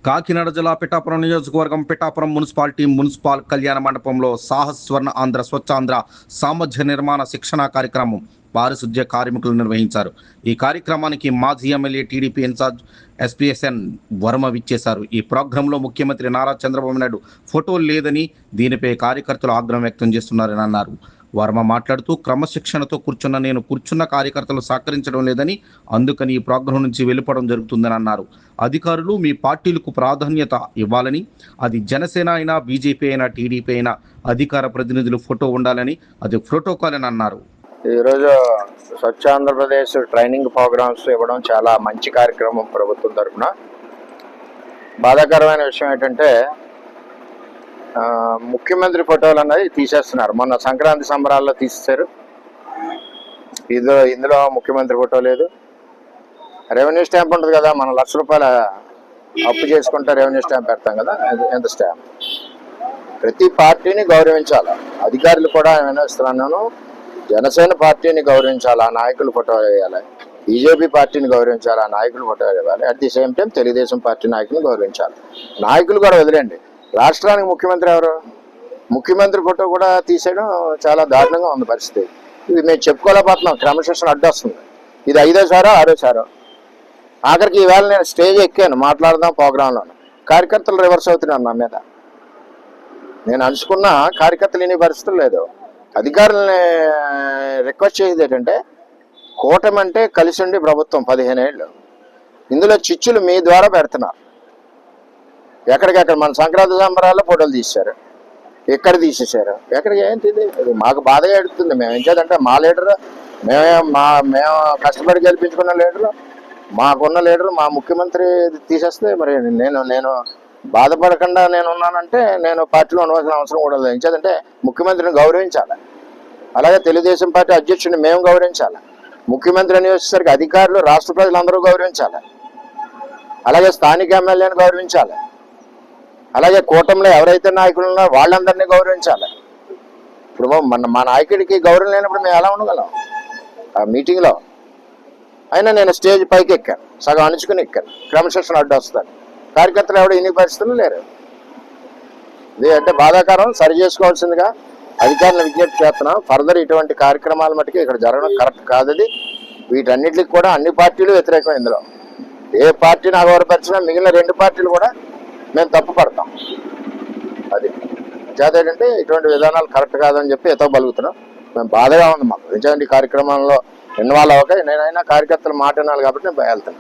కాకినాడ జిల్లా పిఠాపురం నియోజకవర్గం పిఠాపురం మున్సిపల్ కళ్యాణ మండపంలో సాహస్ స్వర్ణ ఆంధ్ర స్వచ్ఛాంధ్ర సామర్థ్య నిర్మాణ శిక్షణ కార్యక్రమం పారిశుద్ధ్య కార్మికులు నిర్వహించారు. ఈ కార్యక్రమానికి మాజీ MLA TDP incharge SPSN Varma విచ్చేశారు. ఈ ప్రోగ్రాంలో ముఖ్యమంత్రి నారా చంద్రబాబు నాయుడు ఫోటోలు లేదని, దీనిపై కార్యకర్తలు ఆగ్రహం వ్యక్తం చేస్తున్నారని అన్నారు. వర్మ మాట్లాడుతూ, క్రమశిక్షణతో కూర్చున్న కార్యకర్తలు సహకరించడం లేదని, అందుకని ఈ ప్రోగ్రాం నుంచి వెళ్ళిపోవడం జరుగుతుందని అన్నారు. అధికారులు మీ పార్టీలకు ప్రాధాన్యత ఇవ్వాలని, అది జనసేన అయినా, బీజేపీ అయినా, టీడీపీ అయినా అధికార ప్రతినిధులు ఫోటో ఉండాలని, అది ప్రోటోకాల్ అని అన్నారు. ఈరోజు స్వచ్ఛ ఆంధ్రప్రదేశ్ ట్రైనింగ్ ప్రోగ్రామ్స్ ఇవ్వడం చాలా మంచి కార్యక్రమం ప్రభుత్వం తరఫున. బాధాకరమైన విషయం ఏంటంటే ముఖ్యమంత్రి ఫోటోలు అన్నది తీసేస్తున్నారు. మొన్న సంక్రాంతి సంబరాల్లో తీసేశారు. ఇందులో ముఖ్యమంత్రి ఫోటో లేదు. రెవెన్యూ స్టాంప్ ఉంటుంది కదా, మనం ₹1,00,000 అప్పు చేసుకుంటే రెవెన్యూ స్టాంప్ పెడతాం కదా, ఎంత స్టాంప్. ప్రతి పార్టీని గౌరవించాలి. అధికారులు కూడా వినిస్తున్నాను, జనసేన పార్టీని గౌరవించాలి, ఆ నాయకులు ఫోటో వేయాలి. బీజేపీ పార్టీని గౌరవించాలి, ఆ నాయకులు ఫోటో వేయాలి. At the same time Telugu Desam party నాయకులను గౌరవించాలి. నాయకులు కూడా వదిలేండి, రాష్ట్రానికి ముఖ్యమంత్రి ఎవరు? ముఖ్యమంత్రి ఫోటో కూడా తీసేయడం చాలా దారుణంగా ఉంది పరిస్థితి. ఇది మేము చెప్పుకోలేకపోతున్నాం. క్రమశిక్షణ అడ్డొస్తుంది. ఇది 5వ సారో 6వ ఆఖరికి ఈవేళ నేను స్టేజ్ ఎక్కాను, మాట్లాడదాం ప్రోగ్రాంలో. కార్యకర్తలు రివర్స్ అవుతున్నారు నా మీద. నేను అనుకున్న కార్యకర్తలు ఇన్ని పరిస్థితులు లేదు. అధికారులని రిక్వెస్ట్ చేసేది ఏంటంటే, కూటమి అంటే కలిసి ఉండి ప్రభుత్వం 15 ఏళ్ళు, ఇందులో చిచ్చులు మీ ద్వారా పెడుతున్నారు. ఎక్కడికెక్కడ మన సంక్రాంతి సంబరాల్లో ఫోటోలు తీశారు, ఎక్కడ తీసేశారు, ఎక్కడికి ఏంటి? ఇది మాకు బాధగా ఎడుతుంది. మేము ఏం చేద్దంటే, మా లీడరు మేము కష్టపడి గెలిపించుకున్న లీడరు, మాకున్న లీడరు మా ముఖ్యమంత్రి తీసేస్తే మరి నేను బాధపడకుండా నేను ఉన్నానంటే నేను పార్టీలో ఉండవలసిన అవసరం కూడా లేదు. ఏం చేద్దంటే ముఖ్యమంత్రిని గౌరవించాలి. అలాగే తెలుగుదేశం పార్టీ అధ్యక్షుడిని మేము గౌరవించాలి. ముఖ్యమంత్రి అని వచ్చేసరికి అధికారులు, రాష్ట్ర ప్రజలందరూ గౌరవించాలి. అలాగే స్థానిక ఎమ్మెల్యేని గౌరవించాలి. అలాగే కూటమిలో ఎవరైతే నాయకులు ఉన్నారో వాళ్ళందరినీ గౌరవించాలి. ఇప్పుడు మా నాయకుడికి గౌరవం లేనప్పుడు మేము ఎలా ఉండగలం? ఆ మీటింగ్లో అయినా నేను స్టేజ్ పైకి ఎక్కాను, సగం అణుచుకుని ఎక్కాను. క్రమశిక్షణ అడ్డు వస్తాను. కార్యకర్తలు ఎవరు ఇన్ని పరిస్థితులు లేరు. ఇది అంటే బాధాకరం. సరి చేసుకోవాల్సిందిగా అధికారులను విజ్ఞప్తి చేస్తున్నాం. ఫర్దర్ ఇటువంటి కార్యక్రమాల మటుకు ఇక్కడ జరగడం కరెక్ట్ కాదు. అది వీటన్నిటికి కూడా అన్ని పార్టీలు వ్యతిరేకం. ఇందులో ఏ పార్టీని అగౌరవపరిచినా మిగిలిన 2 పార్టీలు కూడా మేము తప్పు పడతాం. అది చేత ఏంటంటే ఇటువంటి విధానాలు కరెక్ట్ కాదని చెప్పి ఎతో బలుగుతున్నాం. మేము బాధగా ఉంది మాకు. నిజంగా ఈ కార్యక్రమంలో ఇన్వాల్వ్ అవ్వక నేనైనా కార్యకర్తలు మాట వినాలి కాబట్టి నేను వెళ్తాను.